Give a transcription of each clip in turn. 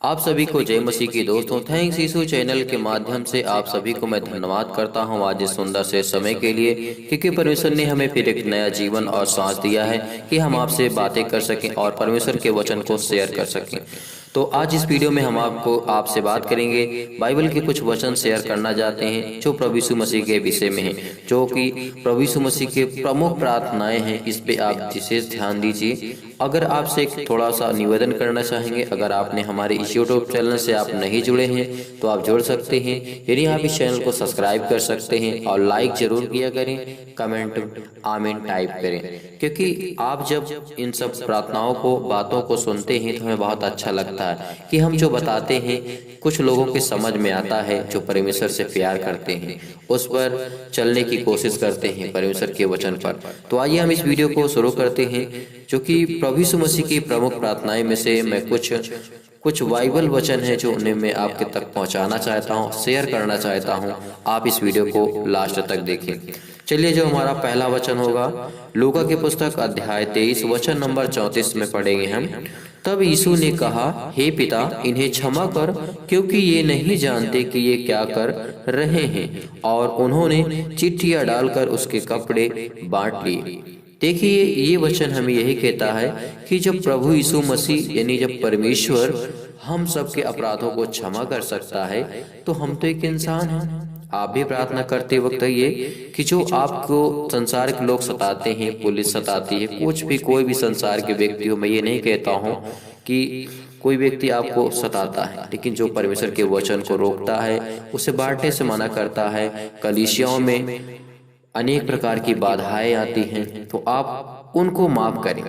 आप सभी को जय मसीह की दोस्तों। थैंक्स यीशु चैनल के माध्यम से आप सभी को मैं धन्यवाद करता हूं आज इस सुंदर से समय के लिए, क्योंकि परमेश्वर ने हमें फिर एक नया जीवन और सांस दिया है कि हम आपसे बातें कर सकें और परमेश्वर के वचन को शेयर कर सकें। तो आज इस वीडियो में हम आपसे बात करेंगे, बाइबल के कुछ वचन शेयर करना चाहते हैं जो प्रभु यीशु मसीह के विषय में हैं, जो कि प्रभु यीशु मसीह के प्रमुख प्रार्थनाएं हैं। इस पे आप विशेष ध्यान दीजिए। अगर आपसे एक थोड़ा सा निवेदन करना चाहेंगे, अगर आपने हमारे इस यूट्यूब चैनल से आप नहीं जुड़े हैं तो आप जुड़ सकते हैं। यदि आप इस चैनल को सब्सक्राइब कर सकते हैं और लाइक जरूर किया करें, कमेंट आमीन टाइप करें, क्योंकि आप जब इन सब प्रार्थनाओं को बातों को सुनते हैं तो हमें बहुत अच्छा लगता है कि हम जो बताते हैं कुछ लोगों के समझ में आता है, जो परमेश्वर से प्यार करते हैं, उस पर चलने की कोशिश करते हैं परमेश्वर के वचन पर। तो आइए हम इस वीडियो को शुरू करते हैं, जो कि प्रभु यीशु मसीह की प्रमुख प्रार्थनाएं में से मैं कुछ बाइबल वचन है जो उन्हें मैं आपके तक पहुंचाना चाहता हूं, शेयर करना चाहता हूं। आप इस वीडियो को लास्ट तक देखें। चलिए, जो हमारा पहला वचन होगा लूका की पुस्तक अध्याय 23 वचन नंबर 34 में पढ़ेंगे हम। तब यीशु ने कहा, हे पिता, इन्हें क्षमा कर, क्योंकि ये नहीं जानते कि ये क्या कर रहे हैं। और उन्होंने चिट्ठियां डालकर उसके कपड़े बांट लिए। देखिए, ये वचन हमें यही कहता है कि जब प्रभु यीशु मसीह यानी जब परमेश्वर हम सबके अपराधों को क्षमा कर सकता है, तो हम तो एक इंसान हैं। आप भी प्रार्थना करते वक्त ये कि जो आपको संसार के लोग सताते हैं, पुलिस सताती है, कुछ भी कोई भी संसार के व्यक्ति हो, मैं ये नहीं कहता हूँ कि कोई व्यक्ति आपको सताता है, लेकिन जो परमेश्वर के वचन को रोकता है, उसे बांटने से मना करता है, कलीसियाओं में अनेक प्रकार की बाधाएं आती हैं, तो आप उनको माफ करें।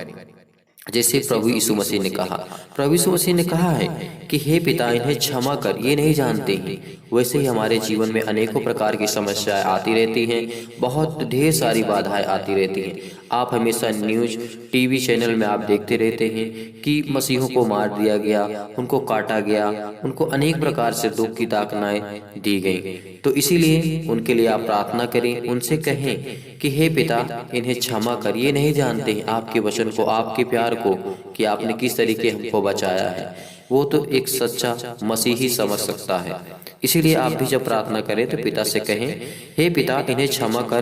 जैसे प्रभु यीशु मसीह ने कहा, प्रभु यीशु मसीह ने कहा है कि हे पिता, इन्हें क्षमा कर, ये नहीं जानते हैं। वैसे ही हमारे जीवन में अनेकों प्रकार की समस्याएं आती रहती हैं, बहुत ढेर सारी बाधाएं आती रहती हैं। आप हमेशा न्यूज टीवी चैनल में आप देखते रहते हैं कि मसीहों को मार दिया गया, उनको काटा गया, उनको अनेक प्रकार से दुख की ताड़नाएं दी गई। तो इसीलिए उनके लिए आप प्रार्थना करें, उनसे कहें कि हे पिता, इन्हें क्षमा कर, ये नहीं जानते हैं आपके वचन को, आपके प्यार को, कि आपने किस तरीके हमको बचाया है। वो तो एक सच्चा मसीही समझ सकता है। इसीलिए आप भी जब प्रार्थना करें तो पिता से कहें, हे पिता, इन्हें क्षमा कर,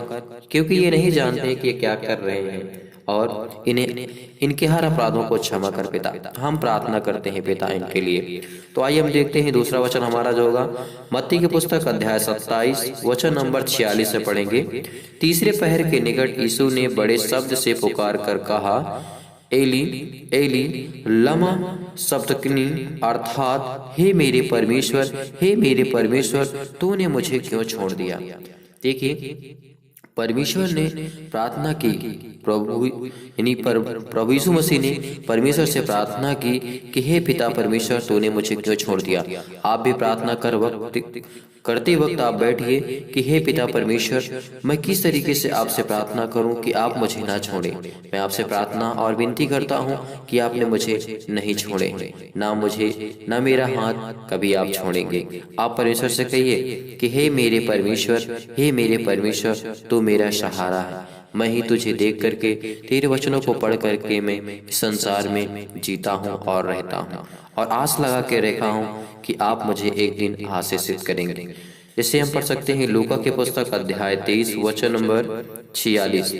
क्योंकि ये नहीं जानते कि ये क्या कर रहे हैं, और इन्हें इनके हर अपराधों को क्षमा कर पिता। हम प्रार्थना करते हैं पिता इनके लिए। तो आइए हम देखते हैं दूसरा वचन हमारा जो होगा मत्ती की पुस्तक अध्याय 27 वचन नंबर 46 से पढ़ेंगे। तीसरे पहर के निकट यीशु ने बड़े शब्द से पुकार कर कहा, एली एली लमा सबक्तनी, अर्थात हे मेरे परमेश्वर, हे मेरे परमेश्वर, तूने मुझे क्यों छोड़ दिया। देखिए, परमेश्वर ने प्रार्थना की, प्रभु यीशु मसीह ने परमेश्वर से प्रार्थना की कि हे पिता परमेश्वर, तूने मुझे क्यों छोड़ दिया। आप भी प्रार्थना करते वक्त आप बैठिए कि हे पिता परमेश्वर, मैं किस तरीके से आपसे प्रार्थना करूं कि आप मुझे ना छोड़ें। मैं आपसे प्रार्थना और विनती करता हूं कि आपने मुझे नहीं छोड़े, ना मुझे ना मेरा हाथ कभी आप छोड़ेंगे। आप परमेश्वर से कहिए कि हे मेरे परमेश्वर, हे मेरे परमेश्वर, तू मेरा सहारा है। मैं ही तुझे देख करके, तेरे वचनों को पढ़ करके मैं इस संसार में जीता हूँ और रहता हूँ, और आस लगा के रखा हूँ कि आप मुझे एक दिन आशीषित करेंगे। जैसे हम पढ़ सकते हैं लूका के पुस्तक अध्याय 23 वचन नंबर 46।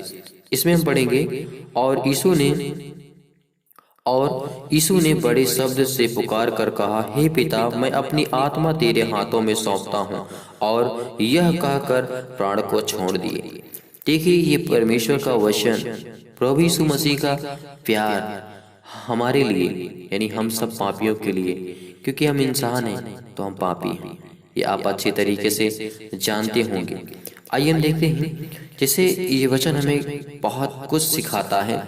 इसमें हम पढ़ेंगे, और यीशु ने बड़े शब्द से पुकार कर कहा, हे पिता, मैं अपनी आत्मा तेरे हाथों में सौंपता हूँ। और यह कहकर प्राण को छोड़ दिए। देखिए, ये परमेश्वर का वचन, प्रभु यीशु मसीह का प्यार हमारे लिए, यानी हम सब पापियों के लिए, क्योंकि हम इंसान हैं तो हम पापी हैं, ये आप अच्छी तरीके से जानते होंगे। आइए हम देखते हैं, जैसे ये वचन हमें बहुत कुछ सिखाता है।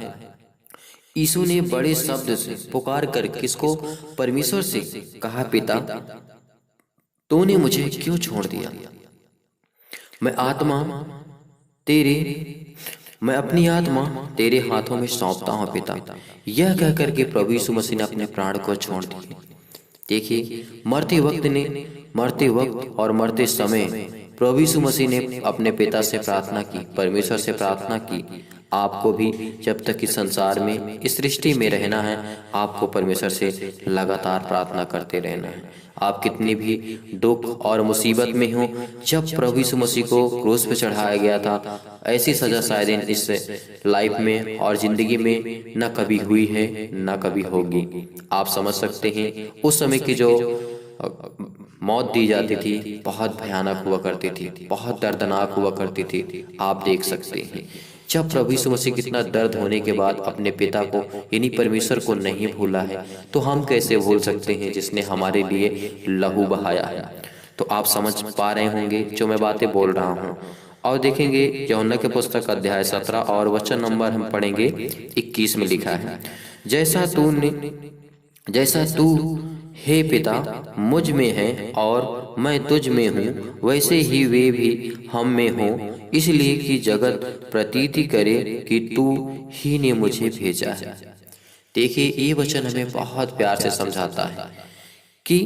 यीशु ने बड़े शब्द से पुकार कर किसको, परमेश्वर से कहा, पिता, तूने मुझे क्यों छोड़ दिया। मैं अपनी आत्मा तेरे हाथों में सौंपता हूँ पिता। यह कहकर के प्रभु यीशु मसीह ने अपने प्राण को छोड़ दिए। देखिए, मरते वक्त और मरते समय प्रभु यीशु मसीह ने अपने पिता से प्रार्थना की, परमेश्वर से प्रार्थना की, आपको भी जब तक इस संसार में, इस सृष्टि में रहना है, आपको परमेश्वर से लगातार प्रार्थना करते रहना है। आप कितनी भी दुख और मुसीबत में हो, जब प्रभु यीशु मसीह को क्रूस पे चढ़ाया गया था, ऐसी सजा शायद इस लाइफ में और जिंदगी में न कभी हुई है न कभी होगी। आप समझ सकते हैं उस समय की जो मौत दी जाती थी बहुत भयानक हुआ करती थी, बहुत दर्दनाक हुआ करती थी। आप देख सकते हैं जब प्रभु यीशु मसीह कितना दर्द होने के बाद अपने पिता को यानी परमेश्वर को नहीं भूला है, तो हम कैसे भूल सकते हैं जिसने हमारे लिए लहू बहाया है। तो आप समझ पा रहे होंगे जो मैं बातें बोल रहा हूँ। और देखेंगे यूहन्ना के पुस्तक अध्याय 17 और वचन नंबर हम पढ़ेंगे 21 में लिखा है, जैसा तू हे पिता मुझ में है और मैं तुझ में हूँ, वैसे ही वे भी हम में हों, इसलिए कि जगत प्रतीति करे कि तू ही ने मुझे भेजा है। देखिए ये वचन हमें बहुत प्यार से समझाता है कि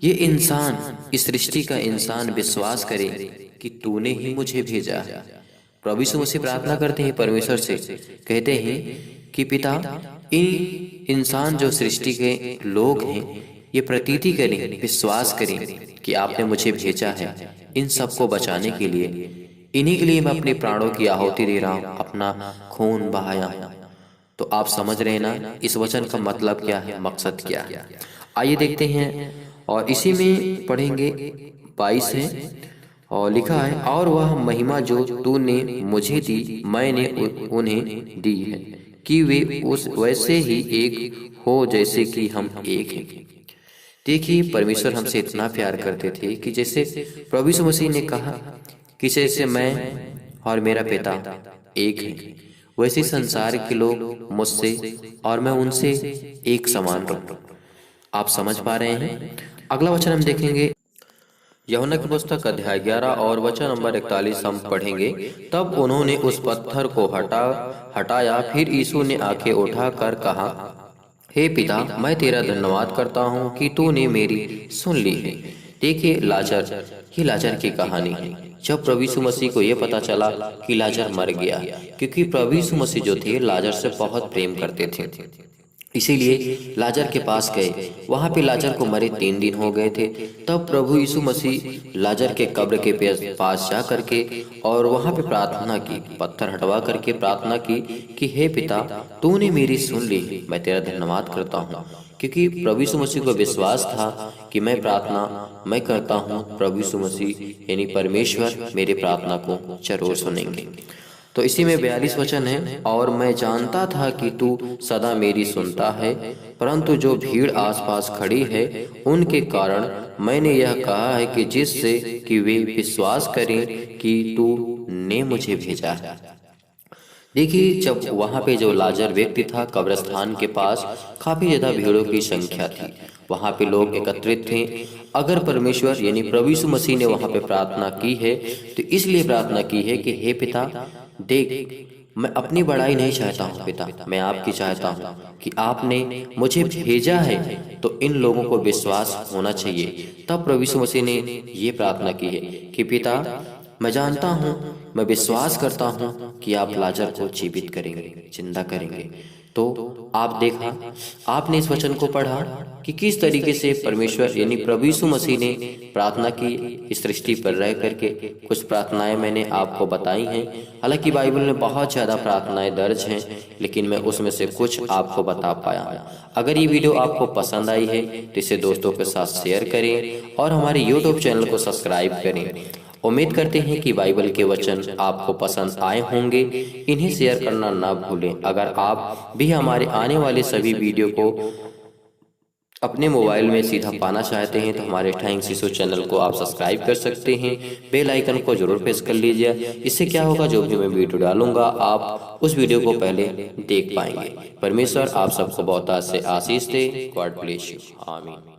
ये इंसान, इस सृष्टि का इंसान विश्वास करे कि तूने ही मुझे भेजा है। प्रभु यीशु मसीह प्रार्थना करते हैं परमेश्वर से, कहते हैं कि पिता इन इंसान जो सृष्टि के लोग हैं ये प्रतीति करें, विश्वास करें कि आपने मुझे भेजा है इन सबको बचाने के लिए। इन्हीं के लिए मैं अपने प्राणों की आहुति दे रहा हूँ, अपना खून बहाया। तो आप समझ रहे हैं ना इस वचन का मतलब क्या है, मकसद क्या है। आइए देखते हैं और इसी में पढ़ेंगे 22 है और लिखा है, और वह महिमा जो तूने मुझे दी मैंने उन्हें दी है कि वे उस वैसे ही एक हो जैसे कि हम एक हैं। देखिए परमेश्वर हमसे इतना प्यार करते थे कि जैसे प्रभु यीशु मसीह ने कहा कि जैसे मैं और मेरा पिता एक हैं, वैसे संसार के लोग मुझसे और मैं उनसे एक समान रहूं। आप समझ पा रहे हैं। अगला वचन हम देखेंगे यूहन्ना की पुस्तक अध्याय 11 और वचन नंबर 41 हम पढ़ेंगे। तब उन्होंने उस पत्थर को हटाया। फिर यीशु ने आंखें उठाकर कहा, हे पिता मैं तेरा धन्यवाद करता हूँ कि तूने मेरी सुन ली है। देखिए लाजर, ये लाजर की कहानी है। जब प्रभु यीशु मसीह को यह पता चला कि लाजर मर गया, क्योंकि प्रभु यीशु मसीह जो थे लाजर से बहुत प्रेम करते थे, इसीलिए लाजर के पास गए। वहां पे लाजर को मरे 3 दिन हो गए थे। तब प्रभु यीशु मसीह लाजर के कब्र के पास जा करके और वहां पे प्रार्थना की, पत्थर हटवा करके प्रार्थना की कि हे पिता तूने मेरी सुन ली, मैं तेरा धन्यवाद करता हूँ। क्योंकि प्रभु यीशु मसीह को विश्वास था कि मैं प्रार्थना मैं करता हूँ, प्रभु यीशु मसीह यानी परमेश्वर मेरी प्रार्थना को जरूर सुनेंगे। तो इसी में 42 वचन है, और मैं जानता था कि तू सदा मेरी सुनता है, परंतु जो भीड़ आसपास खड़ी है उनके कारण मैंने यह कहा है कि जिससे कि वे विश्वास करें कि तू ने मुझे भेजा है। देखिए जब वहां पे जो लाजर व्यक्ति था, कब्रिस्तान के पास काफी ज्यादा भीड़ों की संख्या थी, वहां पे लोग एकत्रित थे। अगर परमेश्वर यानी प्रभु यीशु मसीह ने वहां पे प्रार्थना की है तो इसलिए प्रार्थना की है कि हे पिता देख, मैं अपनी बड़ाई नहीं चाहता हूँ पिता, मैं आपकी चाहता हूँ कि आपने मुझे भेजा है, तो इन लोगों को विश्वास होना चाहिए। तब प्रभु यीशु मसीह ने ये प्रार्थना की है कि पिता मैं जानता हूँ, मैं विश्वास करता हूँ कि आप लाजर को जीवित करेंगे, जिंदा करेंगे। तो आप देखा, आपने इस वचन को पढ़ा कि किस तरीके से परमेश्वर यानी प्रभु यीशु मसीह ने प्रार्थना की इस सृष्टि पर रह करके। कुछ प्रार्थनाएं मैंने आपको बताई हैं, हालांकि बाइबल में बहुत ज़्यादा प्रार्थनाएं दर्ज हैं, लेकिन मैं उसमें से कुछ आपको बता पाया। अगर ये वीडियो आपको पसंद आई है तो इसे दोस्तों के साथ शेयर करें और हमारे YouTube चैनल को सब्सक्राइब करें। उम्मीद करते हैं कि बाइबल के वचन आपको पसंद आए होंगे। इन्हें शेयर करना ना भूलें। अगर आप भी हमारे आने वाले सभी वीडियो को अपने मोबाइल में सीधा पाना चाहते हैं तो हमारे थैंक्स यीशु चैनल को आप सब्सक्राइब कर सकते हैं। बेल आइकन को जरूर प्रेस कर लीजिए। इससे क्या होगा, जो भी मैं वीडियो डालूंगा आप उस वीडियो को पहले देख पाएंगे। परमेश्वर आप सबको बहुत से आशीष दे। God bless you. आमीन।